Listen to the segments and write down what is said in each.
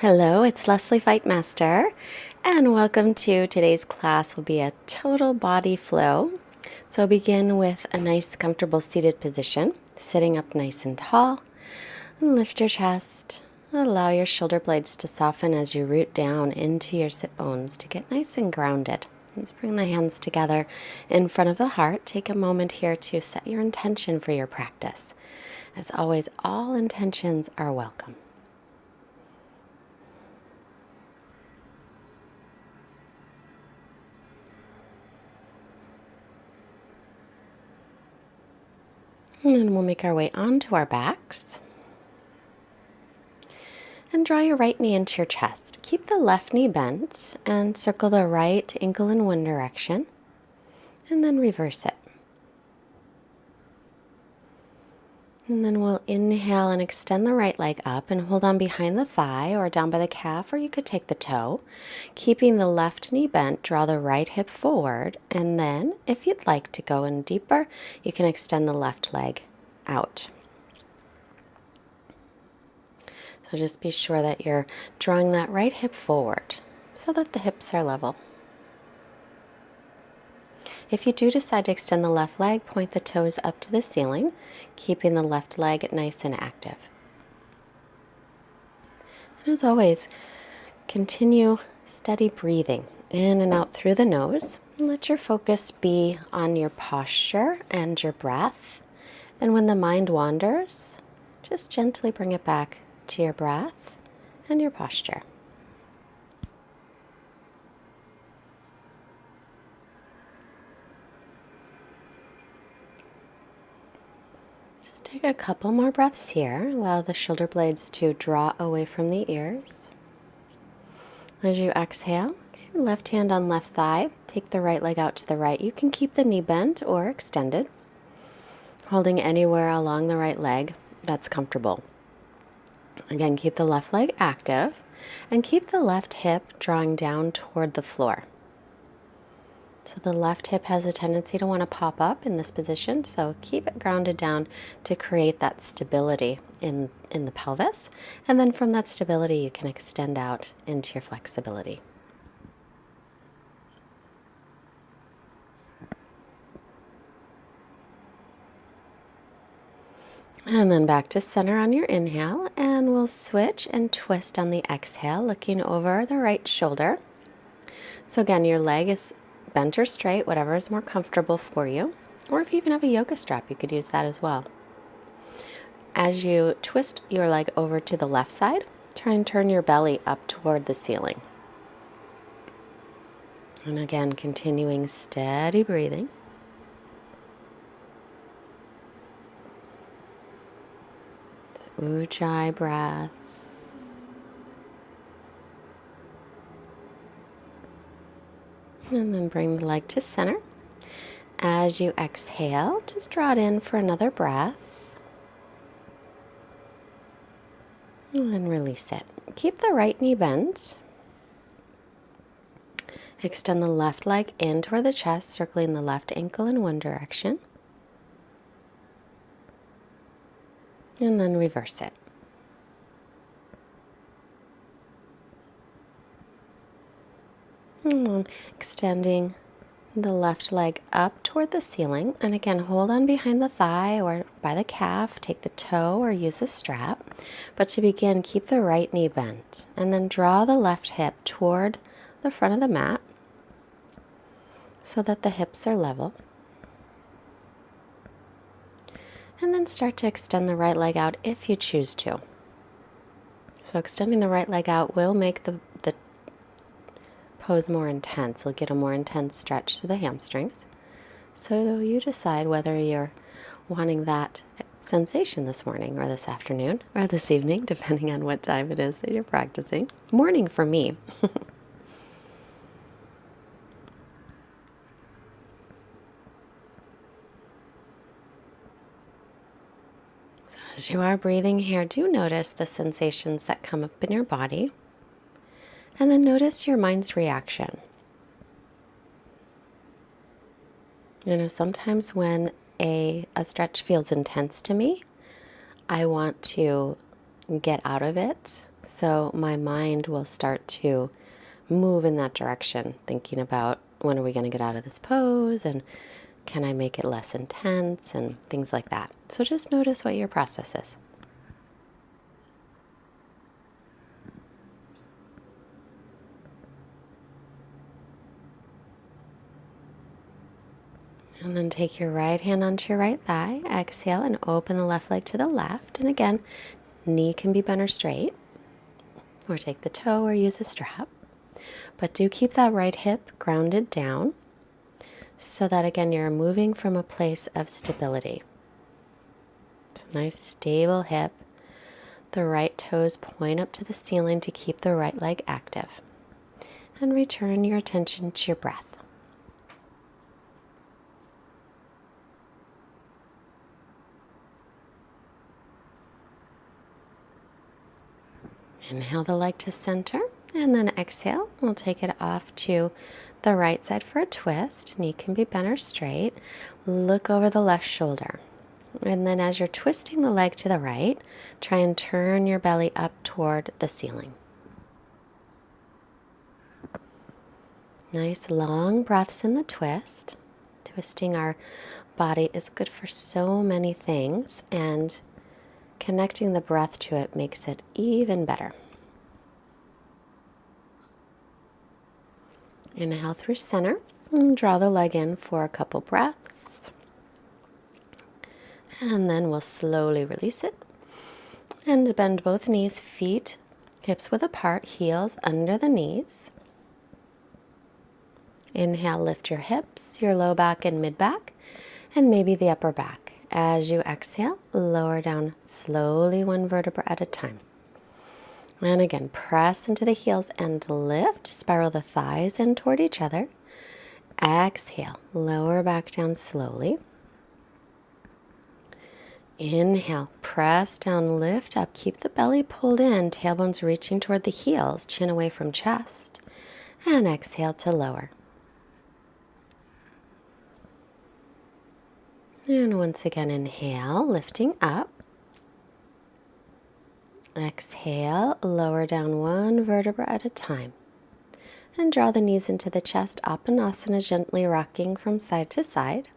Hello, it's Leslie Fightmaster, and welcome to today's class. Will be a total body flow. So begin with a nice, comfortable seated position, sitting up nice and tall. And lift your chest. Allow your shoulder blades to soften as you root down into your sit bones to get nice and grounded. Let's bring the hands together in front of the heart. Take a moment here to set your intention for your practice. As always, all intentions are welcome. And then we'll make our way onto our backs. And draw your right knee into your chest. Keep the left knee bent and circle the right ankle in one direction. And then reverse it. And then we'll inhale and extend the right leg up and hold on behind the thigh or down by the calf, or you could take the toe. Keeping the left knee bent, draw the right hip forward. And then, if you'd like to go in deeper, you can extend the left leg out. So just be sure that you're drawing that right hip forward so that the hips are level. If you do decide to extend the left leg, point the toes up to the ceiling, keeping the left leg nice and active. And as always, continue steady breathing in and out through the nose. And let your focus be on your posture and your breath. And when the mind wanders, just gently bring it back to your breath and your posture. Just take a couple more breaths here. Allow the shoulder blades to draw away from the ears. As you exhale, left hand on left thigh, take the right leg out to the right. You can keep the knee bent or extended, holding anywhere along the right leg that's comfortable. Again, keep the left leg active and keep the left hip drawing down toward the floor. So the left hip has a tendency to want to pop up in this position, so keep it grounded down to create that stability in the pelvis. And then from that stability, you can extend out into your flexibility. And then back to center on your inhale, and we'll switch and twist on the exhale, looking over the right shoulder. So again, your leg is bent or straight, whatever is more comfortable for you. Or if you even have a yoga strap, you could use that as well. As you twist your leg over to the left side, try and turn your belly up toward the ceiling. And again, continuing steady breathing. Ujjayi breath. And then bring the leg to center. As you exhale, just draw it in for another breath. And then release it. Keep the right knee bent. Extend the left leg in toward the chest, circling the left ankle in one direction. And then reverse it. And extending the left leg up toward the ceiling. And again, hold on behind the thigh or by the calf. Take the toe or use a strap. But to begin, keep the right knee bent. And then draw the left hip toward the front of the mat so that the hips are level. And then start to extend the right leg out if you choose to. So extending the right leg out will make the pose more intense. You'll get a more intense stretch to the hamstrings. So you decide whether you're wanting that sensation this morning or this afternoon or this evening, depending on what time it is that you're practicing. Morning for me. So as you are breathing here, do notice the sensations that come up in your body. And then notice your mind's reaction. Sometimes when a stretch feels intense to me, I want to get out of it. So my mind will start to move in that direction, thinking about when are we going to get out of this pose and can I make it less intense and things like that. So just notice what your process is. And then take your right hand onto your right thigh. Exhale and open the left leg to the left. And again, knee can be bent or straight. Or take the toe or use a strap. But do keep that right hip grounded down so that, again, you're moving from a place of stability. It's a nice stable hip. The right toes point up to the ceiling to keep the right leg active. And return your attention to your breath. Inhale the leg to center, and then exhale. We'll take it off to the right side for a twist. Knee can be bent or straight. Look over the left shoulder. And then as you're twisting the leg to the right, try and turn your belly up toward the ceiling. Nice long breaths in the twist. Twisting our body is good for so many things, and connecting the breath to it makes it even better. Inhale through center and draw the leg in for a couple breaths. And then we'll slowly release it. And bend both knees, feet, hips width apart, heels under the knees. Inhale, lift your hips, your low back and mid back, and maybe the upper back. As you exhale, lower down slowly, one vertebra at a time. And again, press into the heels and lift. Spiral the thighs in toward each other. Exhale, lower back down slowly. Inhale, press down, lift up. Keep the belly pulled in, tailbones reaching toward the heels, chin away from chest. And exhale to lower. And once again, inhale, lifting up. Exhale, lower down one vertebra at a time. And draw the knees into the chest, Apanasana, gently rocking from side to side.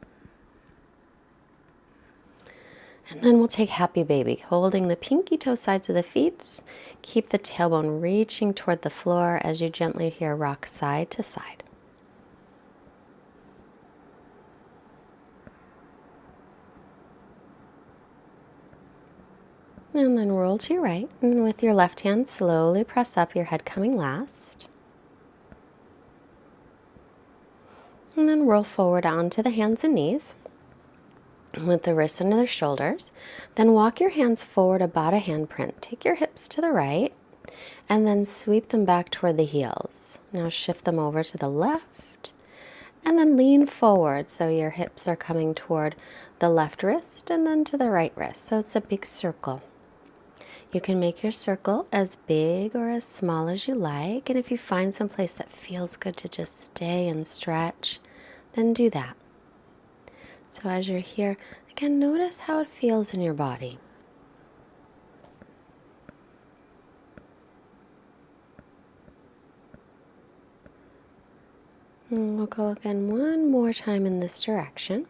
And then we'll take Happy Baby, holding the pinky toe sides of the feet. Keep the tailbone reaching toward the floor as you gently here rock side to side. And then roll to your right, and with your left hand, slowly press up, your head coming last. And then roll forward onto the hands and knees, with the wrists under the shoulders. Then walk your hands forward about a handprint. Take your hips to the right, and then sweep them back toward the heels. Now shift them over to the left, and then lean forward so your hips are coming toward the left wrist and then to the right wrist. So it's a big circle. You can make your circle as big or as small as you like, and if you find some place that feels good to just stay and stretch, then do that. So as you're here, again, notice how it feels in your body. And we'll go again one more time in this direction.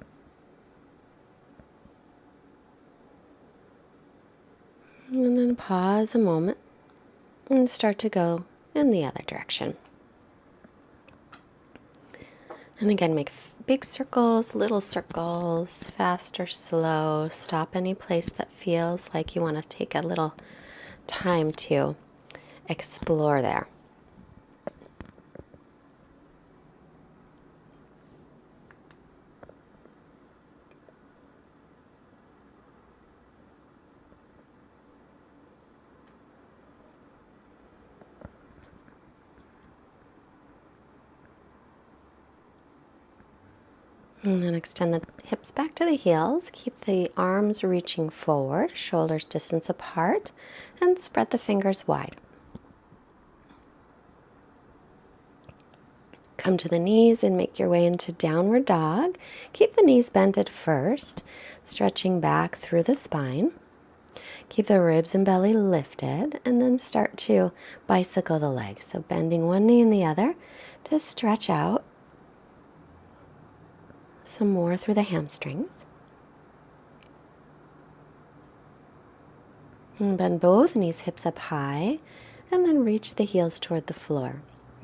And then pause a moment and start to go in the other direction. And again, make big circles, little circles, fast or slow. Stop any place that feels like you want to take a little time to explore there. And then extend the hips back to the heels. Keep the arms reaching forward, shoulders distance apart, and spread the fingers wide. Come to the knees and make your way into downward dog. Keep the knees bent at first, stretching back through the spine. Keep the ribs and belly lifted, and then start to bicycle the legs. So bending one knee and the other to stretch out some more through the hamstrings. And bend both knees, hips up high, and then reach the heels toward the floor.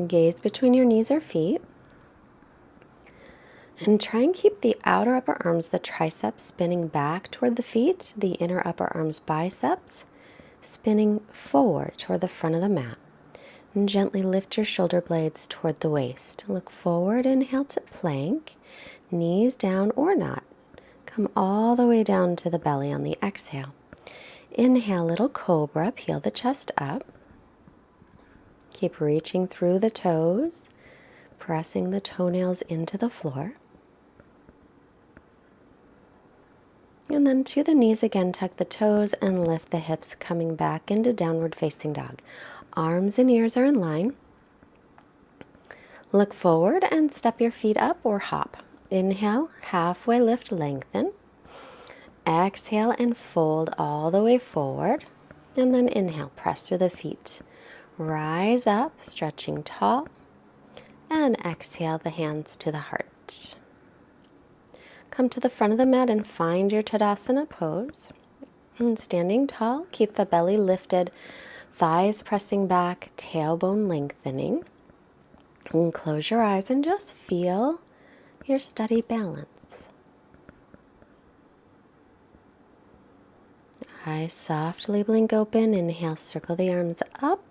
Gaze between your knees or feet. And try and keep the outer upper arms, the triceps, spinning back toward the feet, the inner upper arms, biceps, spinning forward toward the front of the mat. And gently lift your shoulder blades toward the waist. Look forward, inhale to plank, knees down or not. Come all the way down to the belly on the exhale. Inhale, little cobra, peel the chest up. Keep reaching through the toes, pressing the toenails into the floor. And then to the knees again, tuck the toes and lift the hips, coming back into downward facing dog. Arms and ears are in line. Look forward and step your feet up or hop. Inhale, halfway lift, lengthen. Exhale and fold all the way forward. And then inhale, press through the feet. Rise up, stretching tall. And exhale the hands to the heart. Come to the front of the mat and find your Tadasana pose. And standing tall, keep the belly lifted, thighs pressing back, tailbone lengthening. And close your eyes and just feel your steady balance. Eyes softly blink open. Inhale, circle the arms up.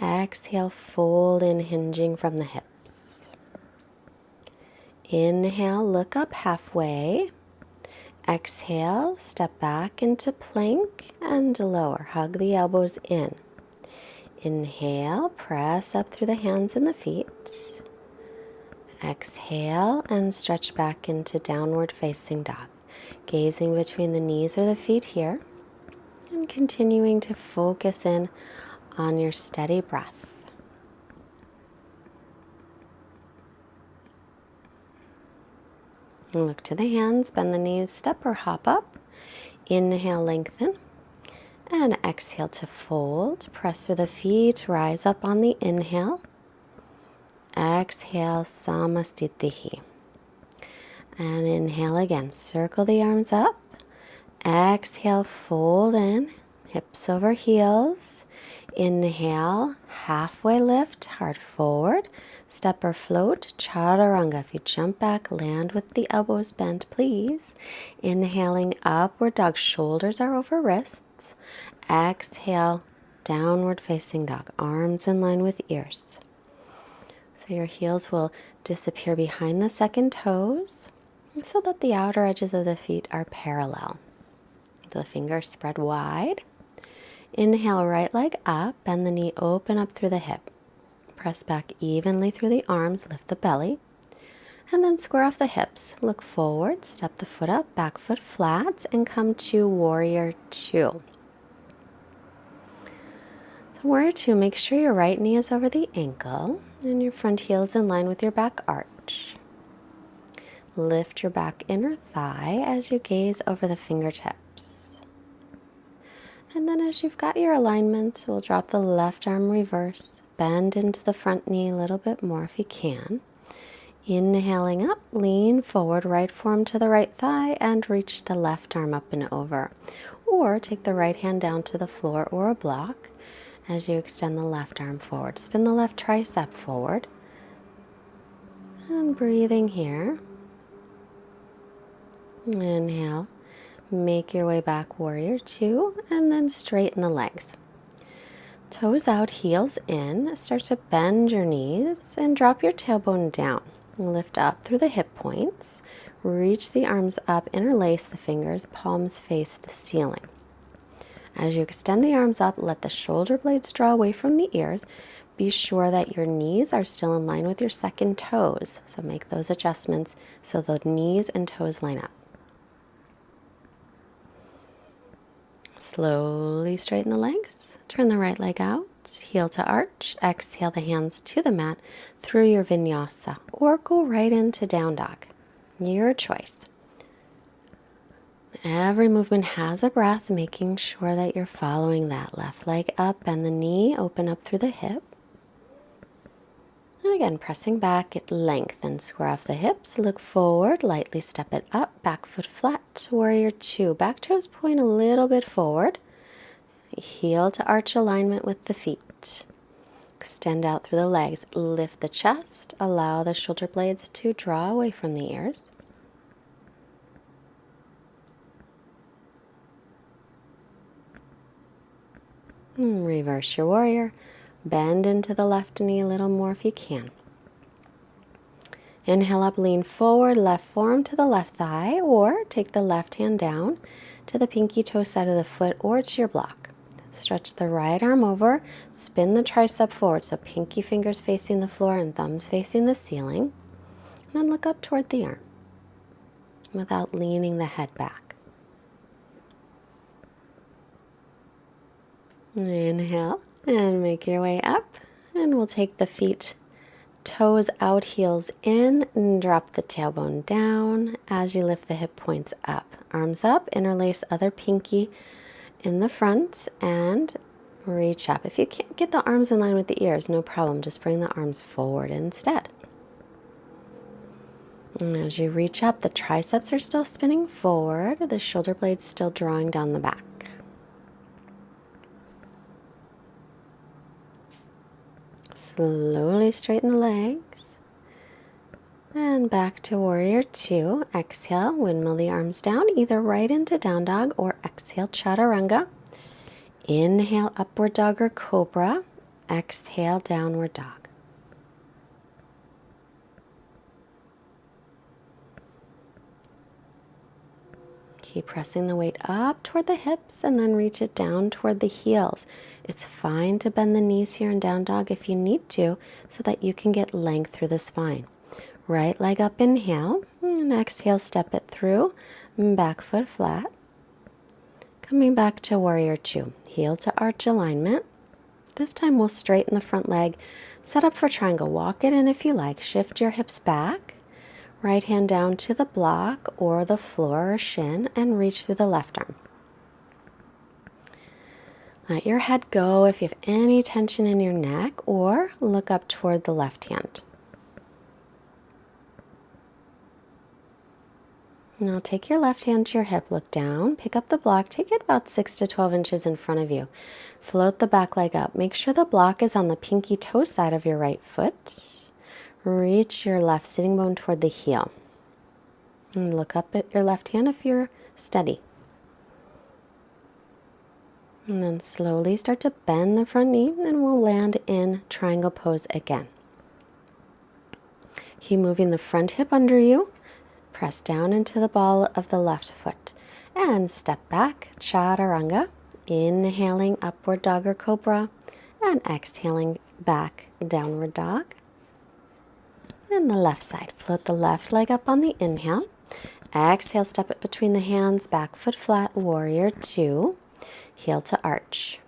Exhale, fold in, hinging from the hips. Inhale, look up halfway. Exhale, step back into plank and lower. Hug the elbows in. Inhale, press up through the hands and the feet. Exhale and stretch back into downward facing dog. Gazing between the knees or the feet here. And continuing to focus in on your steady breath. Look to the hands, bend the knees, step or hop up. Inhale, lengthen. And exhale to fold. Press through the feet, rise up on the inhale. Exhale, Samastitihi. And inhale again, circle the arms up. Exhale, fold in, hips over heels. Inhale, halfway lift, heart forward. Step or float, chaturanga. If you jump back, land with the elbows bent, please. Inhaling, upward dog, shoulders are over wrists. Exhale, downward facing dog, arms in line with ears. So your heels will disappear behind the second toes so that the outer edges of the feet are parallel. The fingers spread wide. Inhale, right leg up, bend the knee, open up through the hip. Press back evenly through the arms, lift the belly. And then square off the hips. Look forward, step the foot up, back foot flat, and come to Warrior Two. So Warrior Two, make sure your right knee is over the ankle and your front heel is in line with your back arch. Lift your back inner thigh as you gaze over the fingertips. And then as you've got your alignment, we'll drop the left arm reverse. Bend into the front knee a little bit more if you can. Inhaling up, lean forward, right forearm to the right thigh, and reach the left arm up and over. Or take the right hand down to the floor or a block as you extend the left arm forward. Spin the left tricep forward. And breathing here. Inhale. Make your way back, Warrior Two, and then straighten the legs. Toes out, heels in. Start to bend your knees and drop your tailbone down. Lift up through the hip points. Reach the arms up, interlace the fingers, palms face the ceiling. As you extend the arms up, let the shoulder blades draw away from the ears. Be sure that your knees are still in line with your second toes. So make those adjustments so the knees and toes line up. Slowly straighten the legs. Turn the right leg out, heel to arch. Exhale the hands to the mat through your vinyasa, or go right into down dog. Your choice. Every movement has a breath, making sure that you're following that left leg up, bend the knee, open up through the hip. And again, pressing back, get length and square off the hips, look forward, lightly step it up, back foot flat, warrior two. Back toes point a little bit forward. Heel to arch alignment with the feet. Extend out through the legs, lift the chest, allow the shoulder blades to draw away from the ears. And reverse your warrior. Bend into the left knee a little more if you can. Inhale up, lean forward, left forearm to the left thigh, or take the left hand down to the pinky toe side of the foot or to your block. Stretch the right arm over, spin the tricep forward, so pinky fingers facing the floor and thumbs facing the ceiling. And then look up toward the arm without leaning the head back. Inhale and make your way up, and we'll take the feet toes out, heels in, and drop the tailbone down as you lift the hip points up. Arms up, interlace other pinky in the front and reach up. If you can't get the arms in line with the ears, no problem. Just bring the arms forward instead. And as you reach up, the triceps are still spinning forward, the shoulder blades still drawing down the back. Slowly straighten the legs. And back to warrior two. Exhale, windmill the arms down, either right into down dog or exhale, chaturanga. Inhale, upward dog or cobra. Exhale, downward dog. Keep pressing the weight up toward the hips and then reach it down toward the heels. It's fine to bend the knees here in down dog if you need to, so that you can get length through the spine. Right leg up, inhale, and exhale, step it through, back foot flat. Coming back to warrior two, heel to arch alignment. This time we'll straighten the front leg, set up for triangle. Walk it in if you like, shift your hips back. Right hand down to the block or the floor or shin and reach through the left arm. Let your head go if you have any tension in your neck, or look up toward the left hand. Now take your left hand to your hip, look down, pick up the block, take it about 6 to 12 inches in front of you. Float the back leg up. Make sure the block is on the pinky toe side of your right foot. Reach your left sitting bone toward the heel. And look up at your left hand if you're steady. And then slowly start to bend the front knee, and we'll land in triangle pose again. Keep moving the front hip under you. Press down into the ball of the left foot. And step back, chaturanga. Inhaling, upward dog or cobra. And exhaling, back, downward dog. And the left side. Float the left leg up on the inhale. Exhale, step it between the hands, back foot flat, warrior two. Heel to arch.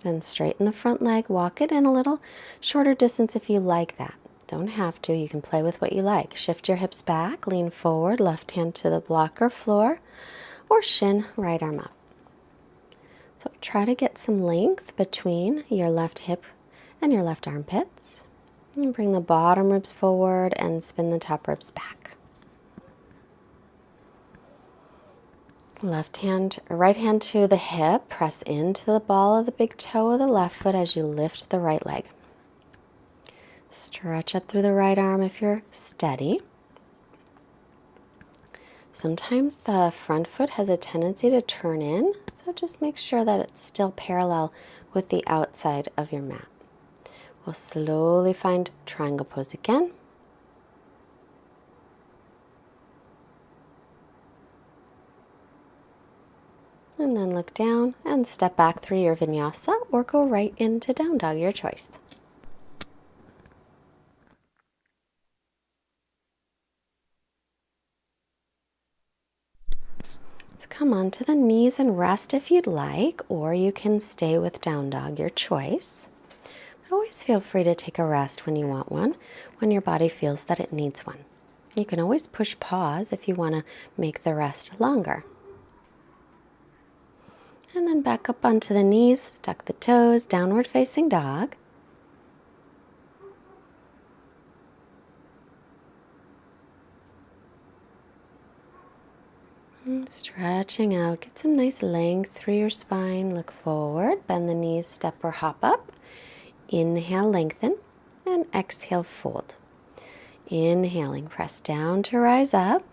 Then straighten the front leg, walk it in a little shorter distance if you like that. Don't have to, you can play with what you like. Shift your hips back, lean forward, left hand to the block or floor, or shin, right arm up. So try to get some length between your left hip and your left armpits. And bring the bottom ribs forward and spin the top ribs back. Right hand to the hip, press into the ball of the big toe of the left foot as you lift the right leg. Stretch up through the right arm if you're steady. Sometimes the front foot has a tendency to turn in, so just make sure that it's still parallel with the outside of your mat. We'll slowly find triangle pose again. And then look down and step back through your vinyasa or go right into down dog, your choice. Let's come onto the knees and rest if you'd like, or you can stay with down dog, your choice. But always feel free to take a rest when you want one, when your body feels that it needs one. You can always push pause if you want to make the rest longer. And then back up onto the knees, tuck the toes, downward facing dog. And stretching out, get some nice length through your spine, look forward, bend the knees, step or hop up. Inhale, lengthen, and exhale, fold. Inhaling, press down to rise up.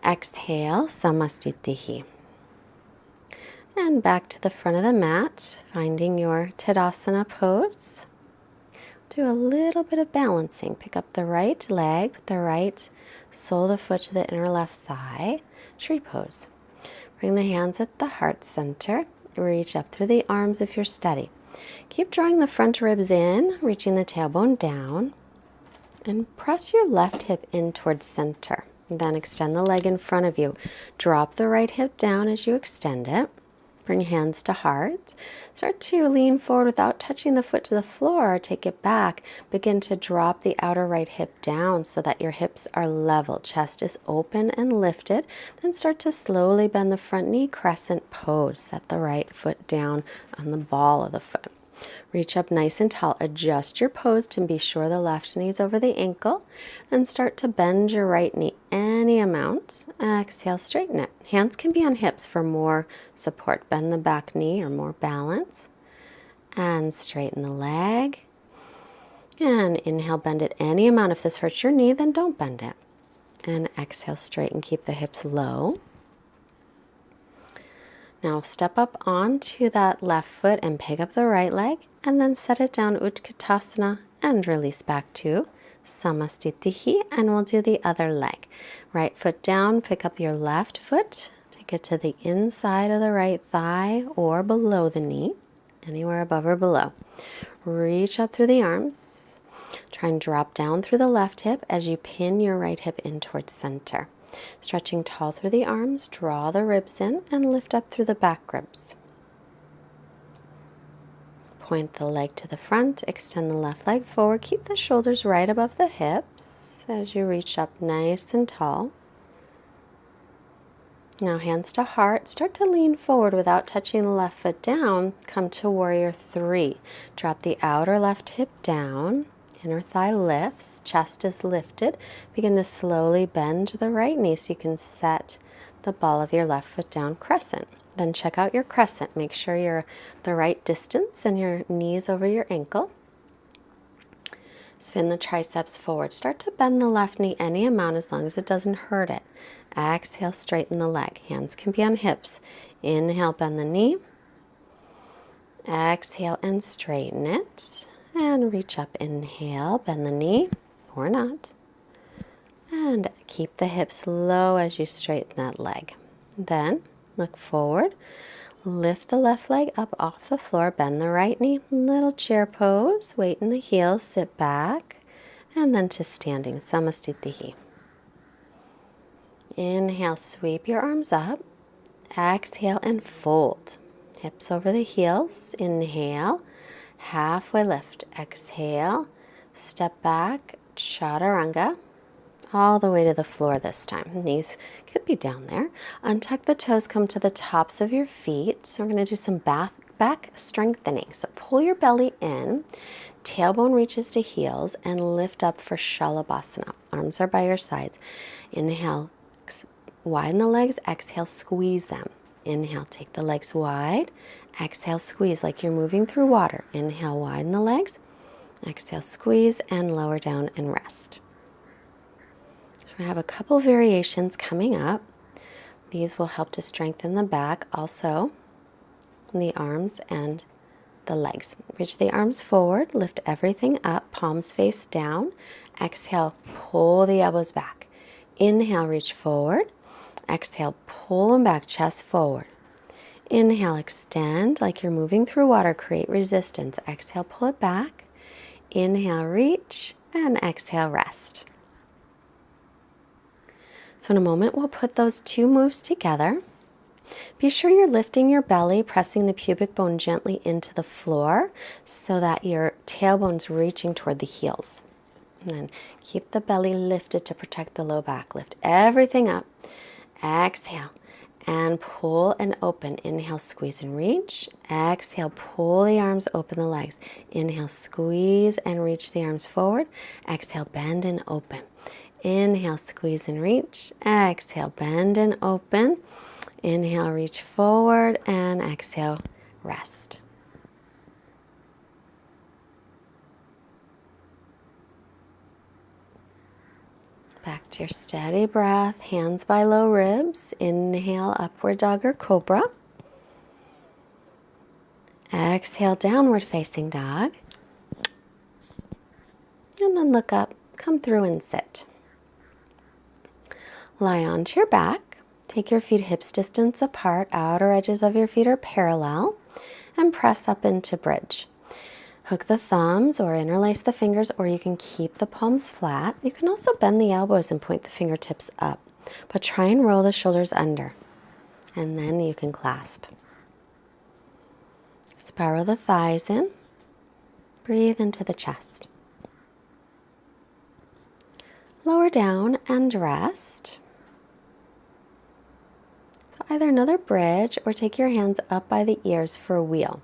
Exhale, Samastitihi. And back to the front of the mat, finding your Tadasana pose. Do a little bit of balancing. Pick up the right leg with the right sole of the foot to the inner left thigh. Tree pose. Bring the hands at the heart center. Reach up through the arms if you're steady. Keep drawing the front ribs in, reaching the tailbone down. And press your left hip in towards center. Then extend the leg in front of you. Drop the right hip down as you extend it. Bring hands to heart. Start to lean forward without touching the foot to the floor. Take it back. Begin to drop the outer right hip down so that your hips are level. Chest is open and lifted. Then start to slowly bend the front knee, crescent pose. Set the right foot down on the ball of the foot. Reach up nice and tall. Adjust your pose to be sure the left knee is over the ankle. Then start to bend your right knee any amount. Exhale, straighten it. Hands can be on hips for more support. Bend the back knee or more balance. And straighten the leg. And inhale, bend it any amount. If this hurts your knee, then don't bend it. And exhale, straighten. Keep the hips low. Now step up onto that left foot and pick up the right leg, and then set it down, Utkatasana, and release back to Samastitihi, and we'll do the other leg. Right foot down, pick up your left foot, take it to the inside of the right thigh or below the knee, anywhere above or below. Reach up through the arms. Try and drop down through the left hip as you pin your right hip in towards center. Stretching tall through the arms, draw the ribs in and lift up through the back ribs. Point the leg to the front, extend the left leg forward, keep the shoulders right above the hips as you reach up nice and tall. Now hands to heart, start to lean forward without touching the left foot down. Come to warrior three. Drop the outer left hip down. Inner thigh lifts, chest is lifted. Begin to slowly bend the right knee so you can set the ball of your left foot down, crescent. Then check out your crescent. Make sure you're the right distance and your knees over your ankle. Spin the triceps forward. Start to bend the left knee any amount as long as it doesn't hurt it. Exhale, straighten the leg. Hands can be on hips. Inhale, bend the knee. Exhale and straighten it. And reach up, inhale, bend the knee, or not. And keep the hips low as you straighten that leg. Then look forward, lift the left leg up off the floor, bend the right knee, little chair pose, weight in the heels, sit back, and then to standing, Samastitihi. Inhale, sweep your arms up, exhale and fold. Hips over the heels, inhale. Halfway lift, exhale, step back, chaturanga, all the way to the floor this time. Knees could be down there. Untuck the toes, come to the tops of your feet. So we're going to do some back strengthening. So pull your belly in, tailbone reaches to heels, and lift up for Shalabhasana. Arms are by your sides. Inhale, widen the legs, exhale, squeeze them. Inhale, take the legs wide. Exhale, squeeze like you're moving through water. Inhale, widen the legs. Exhale, squeeze, and lower down and rest. So we have a couple variations coming up. These will help to strengthen the back, also the arms and the legs. Reach the arms forward, lift everything up, palms face down. Exhale, pull the elbows back. Inhale, reach forward. Exhale, pull them back, chest forward. Inhale, extend like you're moving through water, create resistance. Exhale, pull it back. Inhale, reach, and exhale, rest. So in a moment, we'll put those two moves together. Be sure you're lifting your belly, pressing the pubic bone gently into the floor so that your tailbone's reaching toward the heels. And then keep the belly lifted to protect the low back. Lift everything up. Exhale. and pull and open. Inhale, squeeze and reach. Exhale, pull the arms, open the legs. Inhale, squeeze and reach the arms forward. Exhale, bend and open. Inhale, squeeze and reach. Exhale, bend and open. Inhale, reach forward, and exhale, rest. Back to your steady breath, hands by low ribs. Inhale, upward dog or cobra. Exhale, downward facing dog. And then look up, come through and sit. Lie onto your back. Take your feet hips distance apart, outer edges of your feet are parallel, and press up into bridge. Hook the thumbs or interlace the fingers, or you can keep the palms flat. You can also bend the elbows and point the fingertips up, but try and roll the shoulders under, and then you can clasp. Spiral the thighs in. Breathe into the chest. Lower down and rest. So either another bridge or take your hands up by the ears for a wheel.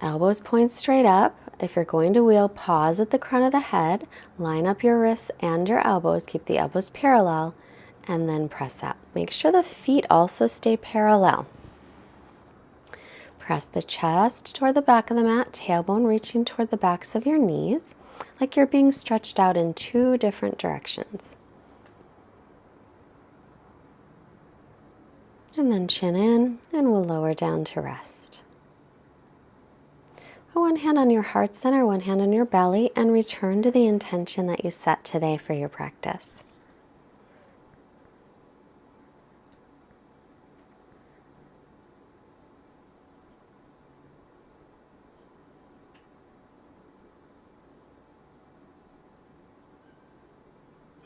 Elbows point straight up. If you're going to wheel, pause at the crown of the head. Line up your wrists and your elbows. Keep the elbows parallel and then press up. Make sure the feet also stay parallel. Press the chest toward the back of the mat, tailbone reaching toward the backs of your knees, like you're being stretched out in two different directions. And then chin in, and we'll lower down to rest. Put one hand on your heart center, one hand on your belly, and return to the intention that you set today for your practice.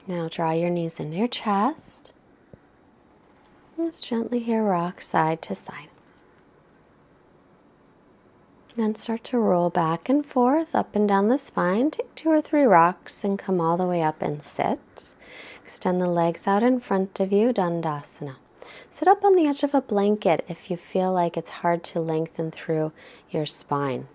Now draw your knees into your chest. Just gently here rock side to side. Then start to roll back and forth, up and down the spine. Take 2 or 3 rocks and come all the way up and sit. Extend the legs out in front of you, Dandasana. Sit up on the edge of a blanket if you feel like it's hard to lengthen through your spine.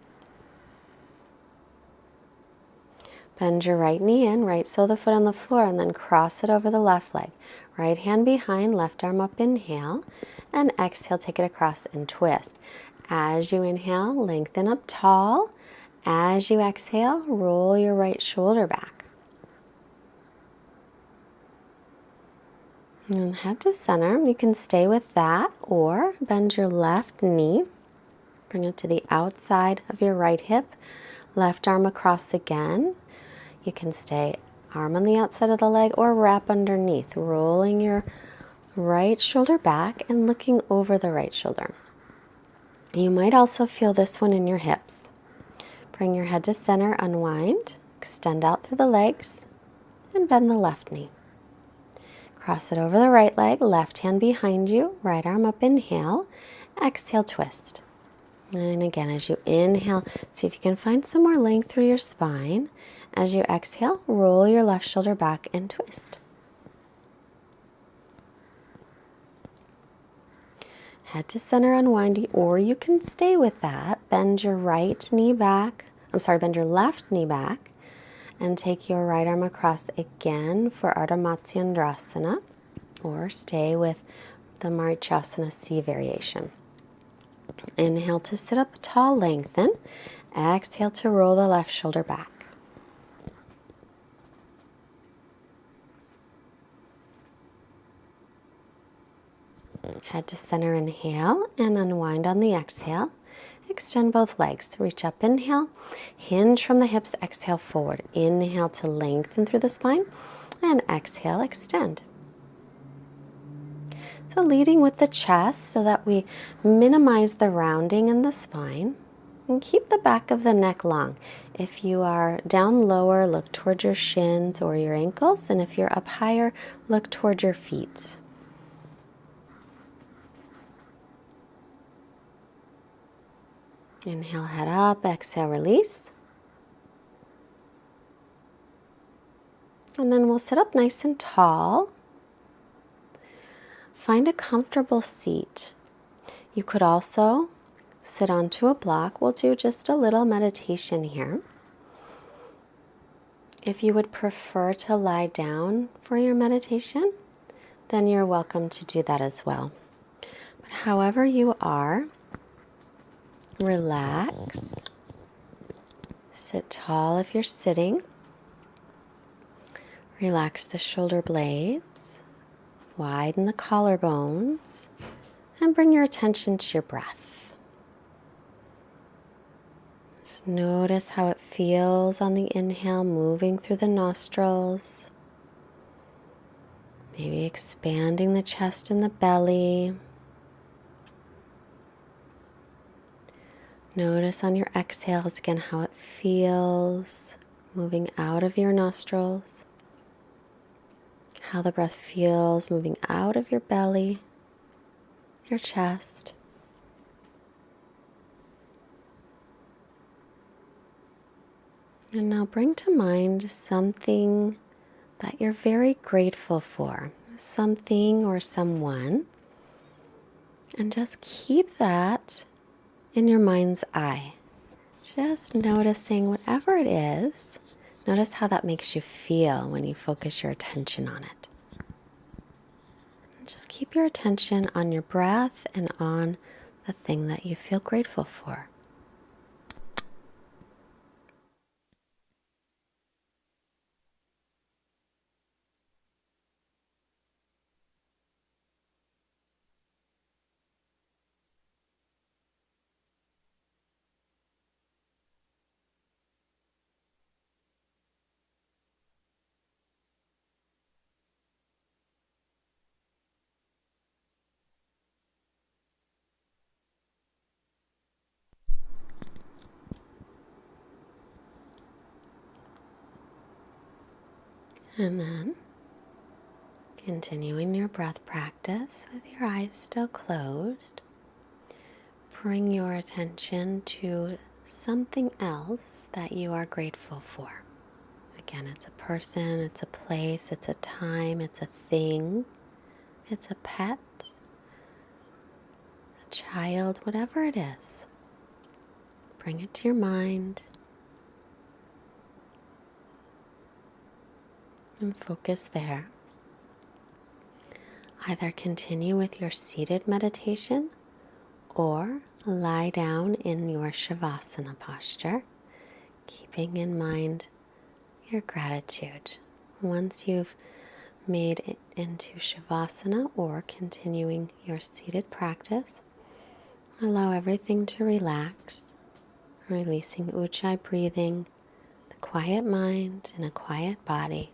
Bend your right knee in, right sole of the foot on the floor, and then cross it over the left leg. Right hand behind, left arm up, inhale, and exhale, take it across and twist. As you inhale, lengthen up tall. As you exhale, roll your right shoulder back. And head to center. You can stay with that or bend your left knee. Bring it to the outside of your right hip. Left arm across again. You can stay arm on the outside of the leg or wrap underneath, rolling your right shoulder back and looking over the right shoulder. You might also feel this one in your hips. Bring your head to center, unwind, extend out through the legs, and bend the left knee. Cross it over the right leg, left hand behind you, right arm up, inhale, exhale, twist. And again, as you inhale, see if you can find some more length through your spine. As you exhale, roll your left shoulder back and twist. Head to center, unwind, or you can stay with that. Bend your left knee back, and take your right arm across again for Ardha Matsyendrasana, or stay with the Marichasana C variation. Inhale to sit up tall, lengthen. Exhale to roll the left shoulder back. Head to center, inhale, and unwind on the exhale. Extend both legs. Reach up, inhale. Hinge from the hips, exhale forward. Inhale to lengthen through the spine, and exhale, extend. So leading with the chest so that we minimize the rounding in the spine. And keep the back of the neck long. If you are down lower, look toward your shins or your ankles. And if you're up higher, look toward your feet. Inhale, head up, exhale, release. And then we'll sit up nice and tall. find a comfortable seat. You could also sit onto a block. We'll do just a little meditation here. If you would prefer to lie down for your meditation, then you're welcome to do that as well. But however you are, relax. Sit tall if you're sitting. Relax the shoulder blades. Widen the collarbones. And bring your attention to your breath. Just notice how it feels on the inhale, moving through the nostrils. Maybe expanding the chest and the belly. Notice on your exhales again how it feels moving out of your nostrils. How the breath feels moving out of your belly, your chest. And now bring to mind something that you're very grateful for, something or someone, and just keep that in your mind's eye. Just noticing whatever it is, notice how that makes you feel when you focus your attention on it. And just keep your attention on your breath and on the thing that you feel grateful for. And then, continuing your breath practice with your eyes still closed, bring your attention to something else that you are grateful for. Again, it's a person, it's a place, it's a time, it's a thing, it's a pet, a child, whatever it is. Bring it to your mind and focus there. Either continue with your seated meditation or lie down in your Shavasana posture, keeping in mind your gratitude. Once you've made it into Shavasana or continuing your seated practice, allow everything to relax, releasing Ujjayi breathing, the quiet mind and a quiet body,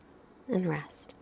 and rest.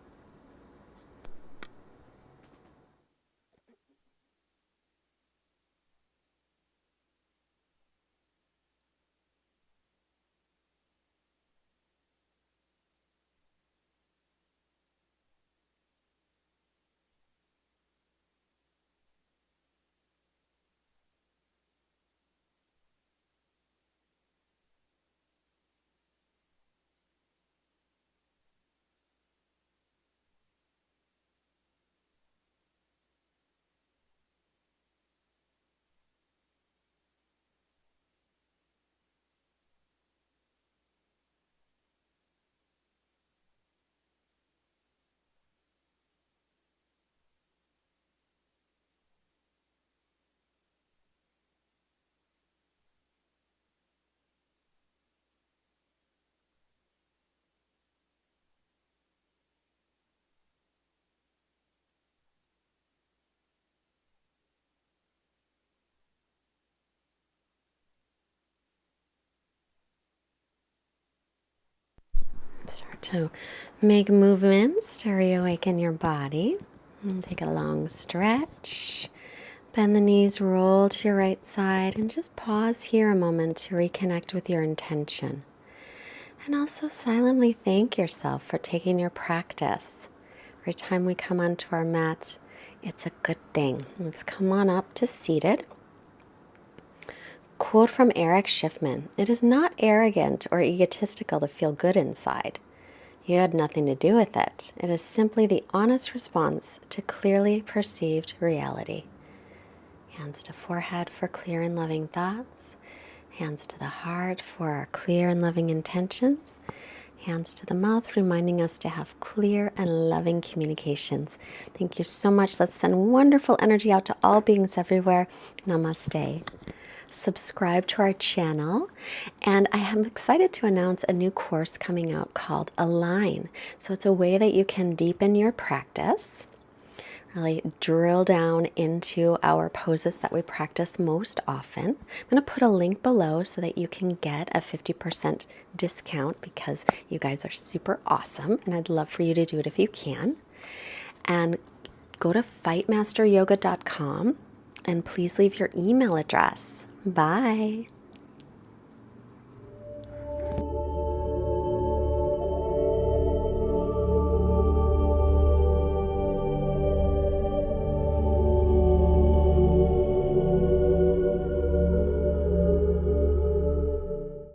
Start to make movements to reawaken your body. And take a long stretch. Bend the knees, roll to your right side, and just pause here a moment to reconnect with your intention. And also silently thank yourself for taking your practice. Every time we come onto our mats, it's a good thing. Let's come on up to seated. Quote from Eric Schiffman: "It is not arrogant or egotistical to feel good inside. You had nothing to do with it. It is simply the honest response to clearly perceived reality. Hands to forehead for clear and loving thoughts. Hands to the heart for our clear and loving intentions. Hands to the mouth, reminding us to have clear and loving communications. Thank you so much. Let's send wonderful energy out to all beings everywhere. Namaste. Subscribe to our channel, and I am excited to announce a new course coming out called Align. So it's a way that you can deepen your practice, really drill down into our poses that we practice most often. I'm going to put a link below so that you can get a 50% discount because you guys are super awesome, and I'd love for you to do it if you can. And go to fightmasteryoga.com and please leave your email address. Bye.